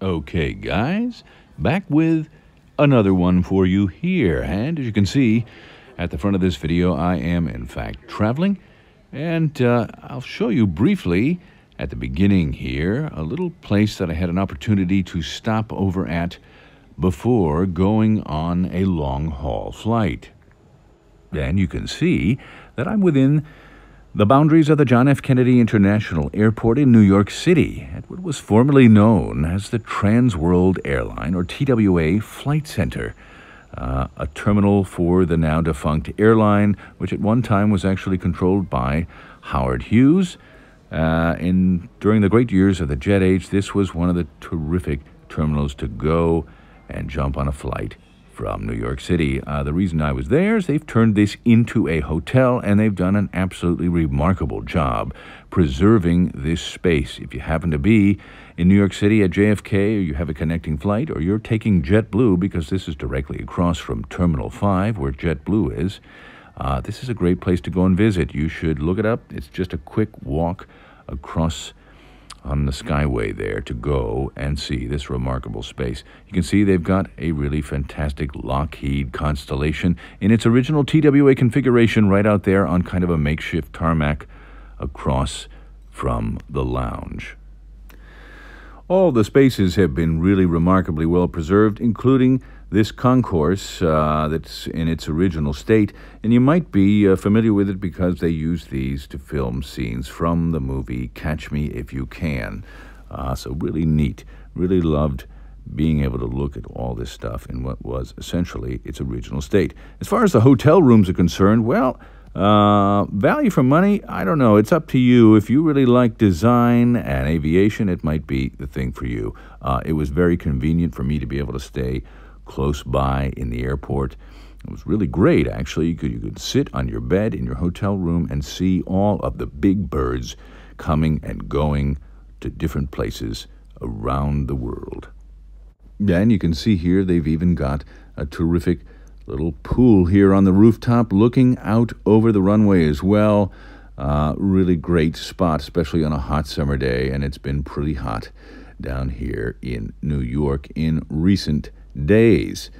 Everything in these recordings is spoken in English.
Okay, guys, back with another one for you here. And as you can see at the front of this video, I am in fact traveling. And I'll show you briefly at the beginning here a little place that I had an opportunity to stop over at before going on a long-haul flight. And you can see that I'm within the boundaries of the John F. Kennedy International Airport in New York City, at what was formerly known as the Trans World Airline, or TWA, Flight Center, a terminal for the now defunct airline, which at one time was actually controlled by Howard Hughes. During the great years of the jet age, this was one of the terrific terminals to go and jump on a flight from New York City. The reason I was there is they've turned this into a hotel, and they've done an absolutely remarkable job preserving this space. If you happen to be in New York City at JFK, or you have a connecting flight, or you're taking JetBlue, because this is directly across from Terminal 5 where JetBlue is, this is a great place to go and visit. You should look it up. It's just a quick walk across on the Skyway there to go and see this remarkable space. You can see they've got a really fantastic Lockheed Constellation in its original TWA configuration right out there on kind of a makeshift tarmac across from the lounge. All the spaces have been really remarkably well preserved, including this concourse that's in its original state, and you might be familiar with it because they use these to film scenes from the movie Catch Me If You Can. So really neat. Really loved being able to look at all this stuff in what was essentially its original state. As far as the hotel rooms are concerned, well, value for money, I don't know. It's up to you. If you really like design and aviation, it might be the thing for you. It was very convenient for me to be able to stay close by in the airport. It was really great, actually. You could sit on your bed in your hotel room and see all of the big birds coming and going to different places around the world. And you can see here they've even got a terrific little pool here on the rooftop looking out over the runway as well. Really great spot, especially on a hot summer day, and it's been pretty hot down here in New York in recent days.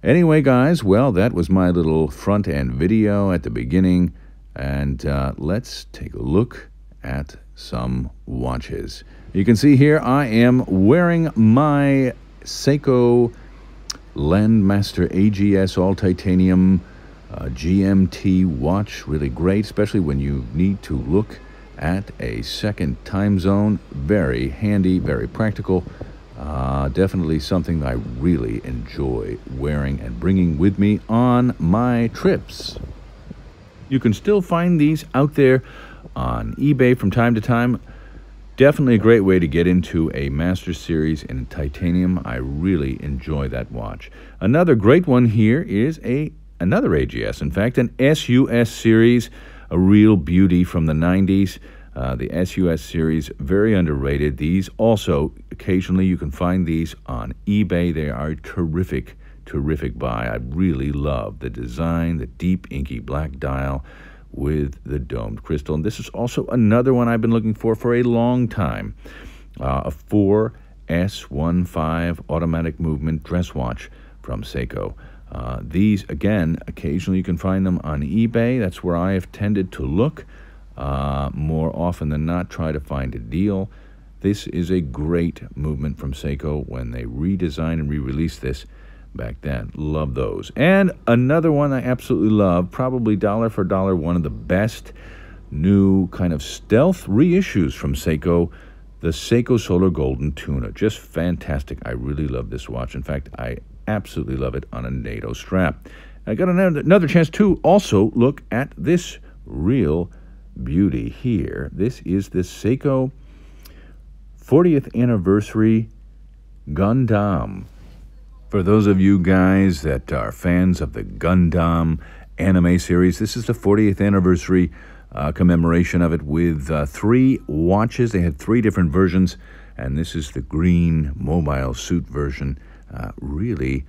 Anyway, guys, well, that was my little front end video at the beginning, and let's take a look at some watches. You can see here I am wearing my Seiko Landmaster AGS all titanium GMT watch. Really great, especially when you need to look at a second time zone. Very handy, very practical. Definitely something I really enjoy wearing and bringing with me on my trips. You can still find these out there on eBay from time to time. Definitely a great way to get into a Master Series in titanium. I really enjoy that watch. Another great one here is another AGS, in fact, an SUS series, a real beauty from the 90s. The SUS series, very underrated. These also, occasionally you can find these on eBay. They are terrific, terrific buy. I really love the design, the deep inky black dial with the domed crystal. And this is also another one I've been looking for a long time. A 4S15 automatic movement dress watch from Seiko. These, again, occasionally you can find them on eBay. That's where I have tended to look. More often than not, try to find a deal. This is a great movement from Seiko when they redesigned and re-released this back then. Love those. And another one I absolutely love, probably dollar for dollar, one of the best new kind of stealth reissues from Seiko, the Seiko Solar Golden Tuna. Just fantastic. I really love this watch. In fact, I absolutely love it on a NATO strap. I got another chance to also look at this real beauty here. This is the Seiko 40th anniversary Gundam. For those of you guys that are fans of the Gundam anime series, this is the 40th anniversary commemoration of it with 3 watches. They had 3 different versions, and this is the green mobile suit version. Really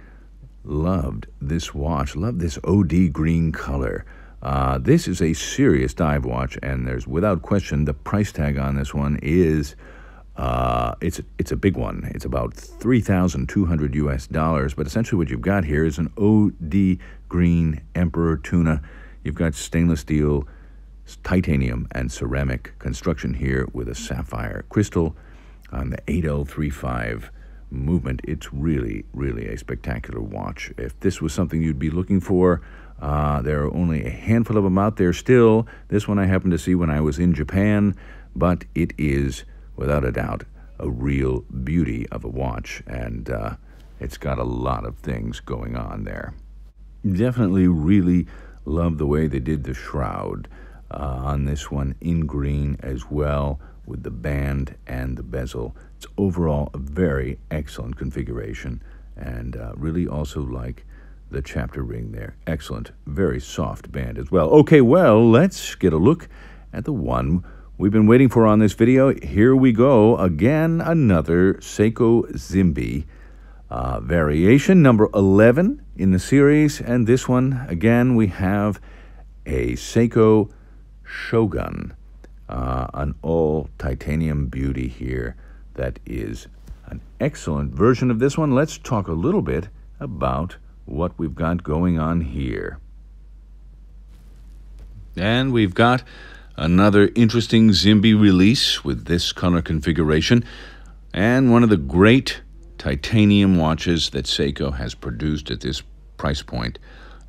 loved this watch. Love this OD green color. This is a serious dive watch, and there's without question the price tag on this one is It's a big one. It's about $3,200 US, but essentially what you've got here is an OD green Emperor tuna. You've got stainless steel, titanium, and ceramic construction here with a sapphire crystal on the 8L35 movement. It's really, really a spectacular watch. If this was something you'd be looking for, there are only a handful of them out there still. This one I happened to see when I was in Japan, but it is, without a doubt, a real beauty of a watch, and it's got a lot of things going on there. Definitely really love the way they did the shroud on this one in green as well, with the band and the bezel. It's overall a very excellent configuration, and really also like the chapter ring there. Excellent, very soft band as well. Okay, well, let's get a look at the one we've been waiting for on this video. Here we go. Again, another Seiko Zimby variation, number 11 in the series. And this one, again, we have a Seiko Shogun, an all titanium beauty here. That is an excellent version of this one. Let's talk a little bit about what we've got going on here. And we've got another interesting Zimby release with this color configuration, and one of the great titanium watches that Seiko has produced at this price point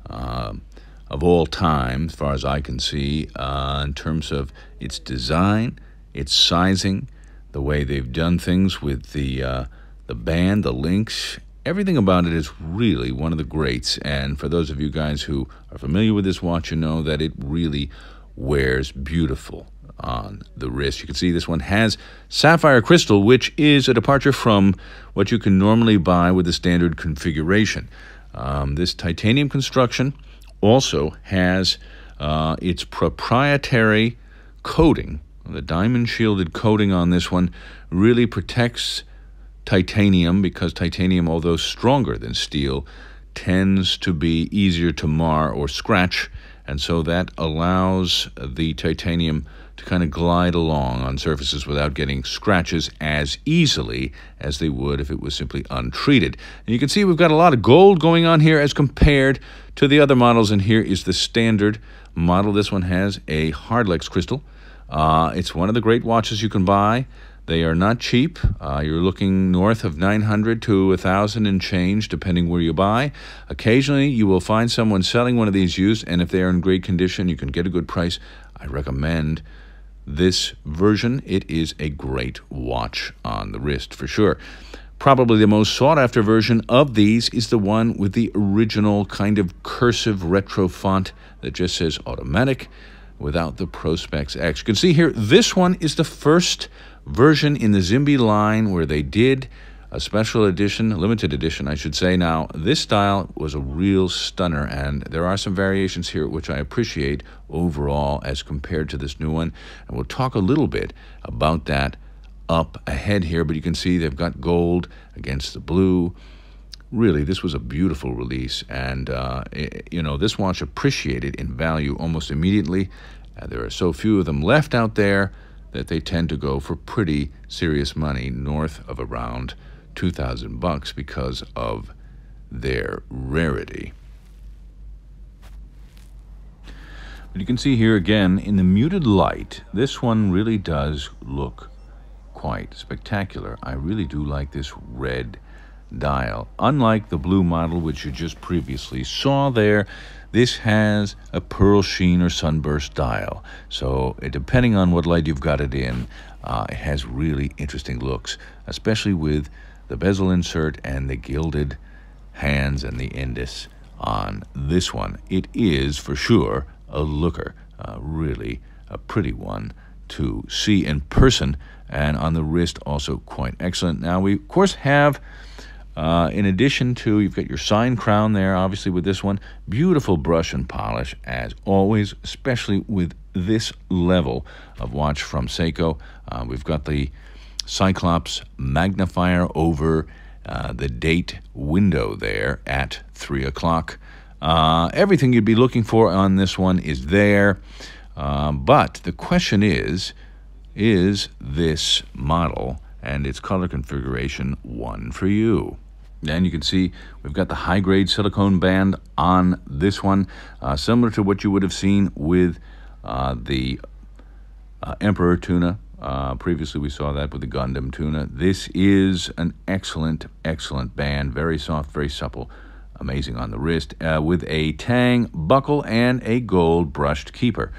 of all time, as far as I can see, in terms of its design, its sizing, the way they've done things with the band, the links. Everything about it is really one of the greats, and for those of you guys who are familiar with this watch, you know that it really wears beautiful on the wrist. You can see this one has sapphire crystal, which is a departure from what you can normally buy with the standard configuration. This titanium construction also has its proprietary coating. The diamond shielded coating on this one really protects titanium, because titanium, although stronger than steel, tends to be easier to mar or scratch, and so that allows the titanium to kind of glide along on surfaces without getting scratches as easily as they would if it was simply untreated. And you can see we've got a lot of gold going on here as compared to the other models, and here is the standard model. This one has a Hardlex crystal. It's one of the great watches you can buy. They are not cheap. You're looking north of 900 to 1,000 and change, depending where you buy. Occasionally, you will find someone selling one of these used, and if they are in great condition, you can get a good price. I recommend this version. It is a great watch on the wrist for sure. Probably the most sought-after version of these is the one with the original kind of cursive retro font that just says automatic without the Prospex X. You can see here, this one is the first version in the Zimby line where they did a special edition, limited edition, I should say. Now, this style was a real stunner, and there are some variations here which I appreciate overall as compared to this new one. And we'll talk a little bit about that up ahead here, but you can see they've got gold against the blue. Really, this was a beautiful release, and you know, this watch appreciated in value almost immediately. There are so few of them left out there that they tend to go for pretty serious money, north of around $2,000, because of their rarity. But you can see here again in the muted light, this one really does look quite spectacular. I really do like this red dial. Unlike the blue model, which you just previously saw there, this has a pearl sheen or sunburst dial. So depending on what light you've got it in, it has really interesting looks, especially with the bezel insert and the gilded hands and the indus on this one. It is for sure a looker, really a pretty one to see in person, and on the wrist also quite excellent. Now we of course have, in addition to, you've got your sign crown there, obviously with this one, beautiful brush and polish as always, especially with this level of watch from Seiko. We've got the Cyclops magnifier over the date window there at 3 o'clock. Everything you'd be looking for on this one is there, but the question is this model and its color configuration, one for you. And you can see we've got the high-grade silicone band on this one, similar to what you would have seen with the Emperor tuna. Previously we saw that with the Gundam tuna. This is an excellent, excellent band, very soft, very supple, amazing on the wrist, with a tang buckle and a gold brushed keeper,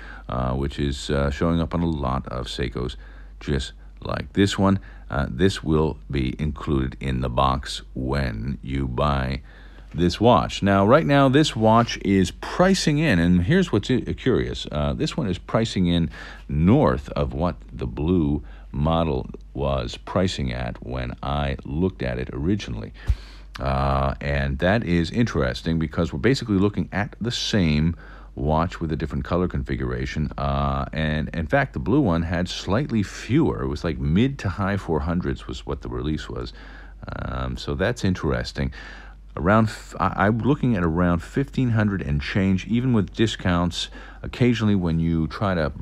which is showing up on a lot of Seikos, just like this one. This will be included in the box when you buy this watch. Now, right now, this watch is pricing in, and here's what's curious. This one is pricing in north of what the blue model was pricing at when I looked at it originally. And that is interesting because we're basically looking at the same watch with a different color configuration, and in fact the blue one had slightly fewer. It was like mid to high 400s was what the release was, so that's interesting. I'm looking at around 1,500 and change, even with discounts. Occasionally when you try to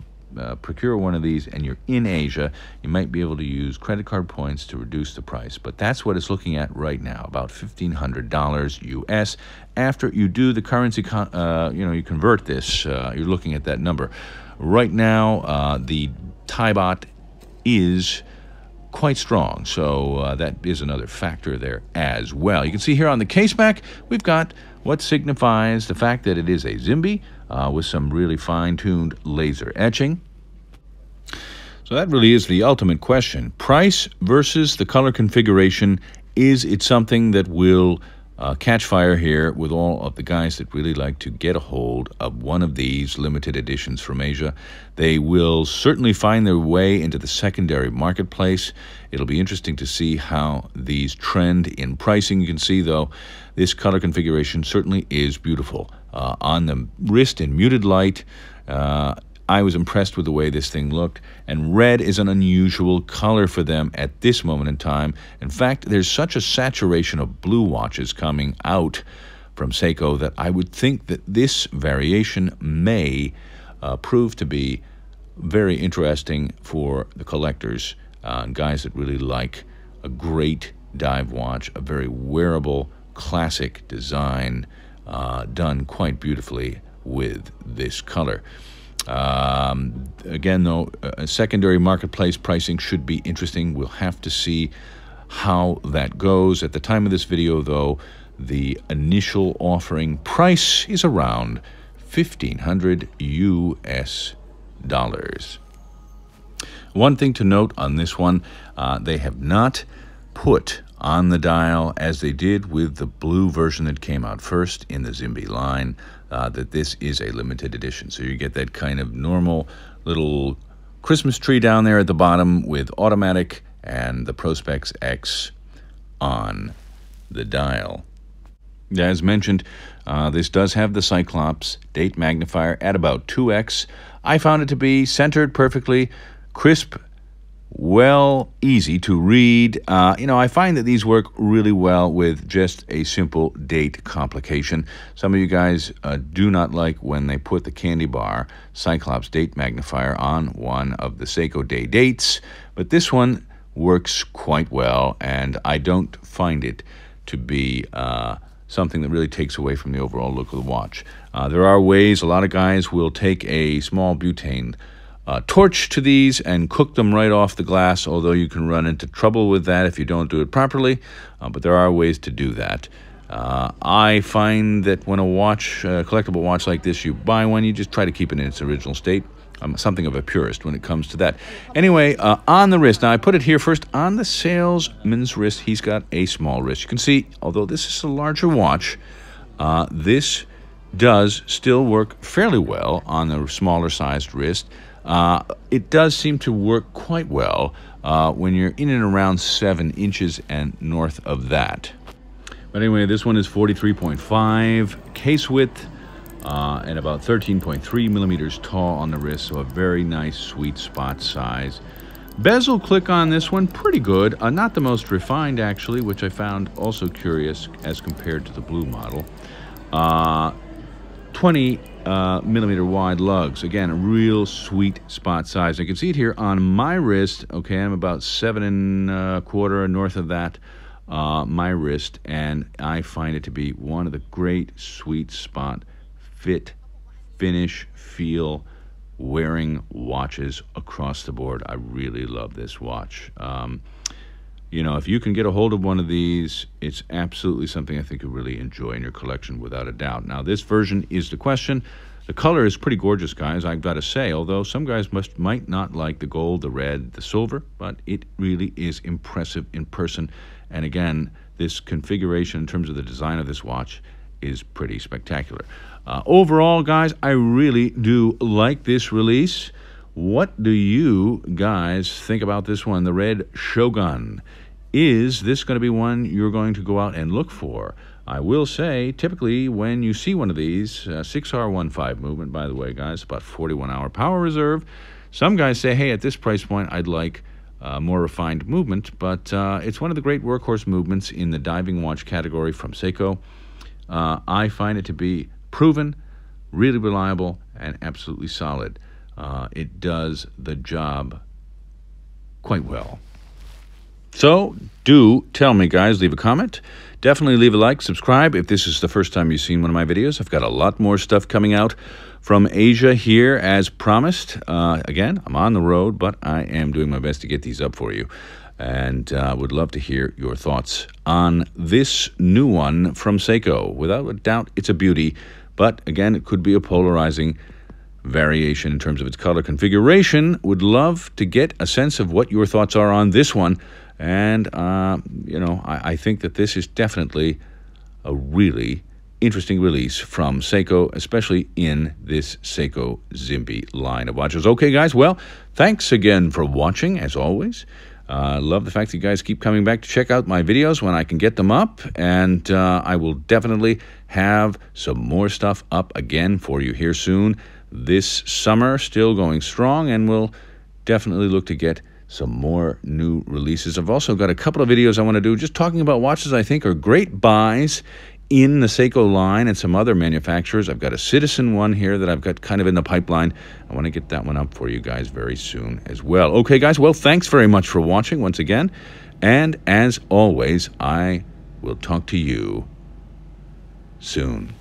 procure one of these and you're in Asia, you might be able to use credit card points to reduce the price, but that's what it's looking at right now, about $1,500 US. After you do the currency, you convert this, you're looking at that number. Right now, the Thai baht is quite strong, so that is another factor there as well. You can see here on the case back, we've got what signifies the fact that it is a Zimby with some really fine-tuned laser etching. So that really is the ultimate question. Price versus the color configuration. Is it something that will catch fire here with all of the guys that really like to get a hold of one of these limited editions from Asia? They will certainly find their way into the secondary marketplace. It'll be interesting to see how these trend in pricing. You can see, though, this color configuration certainly is beautiful. On the wrist in muted light, I was impressed with the way this thing looked, and red is an unusual color for them at this moment in time. In fact, there's such a saturation of blue watches coming out from Seiko that I would think that this variation may prove to be very interesting for the collectors, guys that really like a great dive watch, a very wearable, classic design, done quite beautifully with this color. Again, though, secondary marketplace pricing should be interesting. We'll have to see how that goes. At the time of this video, though, the initial offering price is around $1,500 US. One thing to note on this one, they have not put on the dial, as they did with the blue version that came out first in the Zimby line, that this is a limited edition. So you get that kind of normal little Christmas tree down there at the bottom with automatic and the Prospex X on the dial. As mentioned, this does have the Cyclops date magnifier at about 2x. I found it to be centered perfectly, crisp, well, easy to read. I find that these work really well with just a simple date complication. Some of you guys do not like when they put the candy bar Cyclops date magnifier on one of the Seiko Day dates, but this one works quite well, and I don't find it to be something that really takes away from the overall look of the watch. There are ways, a lot of guys will take a small butane torch to these and cook them right off the glass, although you can run into trouble with that if you don't do it properly, but there are ways to do that. I find that when a collectible watch like this, you buy one, you just try to keep it in its original state. I'm something of a purist when it comes to that. Anyway, on the wrist, now I put it here first on the salesman's wrist. He's got a small wrist. You can see, although this is a larger watch, this does still work fairly well on the smaller sized wrist. It does seem to work quite well when you're in and around 7 inches and north of that. But anyway, this one is 43.5 case width and about 13.3 millimeters tall on the wrist, so a very nice sweet spot size. Bezel click on this one, pretty good. Not the most refined, actually, which I found also curious as compared to the blue model. 20 millimeter wide lugs. Again, a real sweet spot size. You can see it here on my wrist. Okay, I'm about 7 1/4 north of that, my wrist, and I find it to be one of the great sweet spot fit, finish, feel, wearing watches across the board. I really love this watch. You know, if you can get a hold of one of these, it's absolutely something I think you'll really enjoy in your collection without a doubt. Now, this version is the question. The color is pretty gorgeous, guys, I've got to say, although some guys might not like the gold, the red, the silver, but it really is impressive in person. And again, this configuration in terms of the design of this watch is pretty spectacular. Overall, guys, I really do like this release. What do you guys think about this one, the Red Shogun? Is this going to be one you're going to go out and look for? I will say, typically, when you see one of these, 6R15 movement, by the way, guys, about 41-hour power reserve. Some guys say, hey, at this price point, I'd like more refined movement, but it's one of the great workhorse movements in the diving watch category from Seiko. I find it to be proven, really reliable, and absolutely solid. It does the job quite well. So do tell me, guys. Leave a comment. Definitely leave a like, subscribe if this is the first time you've seen one of my videos. I've got a lot more stuff coming out from Asia here as promised. Again, I'm on the road, but I am doing my best to get these up for you. And would love to hear your thoughts on this new one from Seiko. Without a doubt, it's a beauty. But again, it could be a polarizing variation in terms of its color configuration. Would love to get a sense of what your thoughts are on this one. And, you know, I think that this is definitely a really interesting release from Seiko, especially in this Seiko Zimby line of watches. Okay, guys, well, thanks again for watching, as always. Love the fact that you guys keep coming back to check out my videos when I can get them up. And I will definitely have some more stuff up again for you here soon. This summer, still going strong, and we'll definitely look to get some more new releases. I've also got a couple of videos I want to do just talking about watches I think are great buys in the Seiko line and some other manufacturers. I've got a Citizen one here that I've got kind of in the pipeline. I want to get that one up for you guys very soon as well. Okay, guys, well, thanks very much for watching once again. And as always, I will talk to you soon.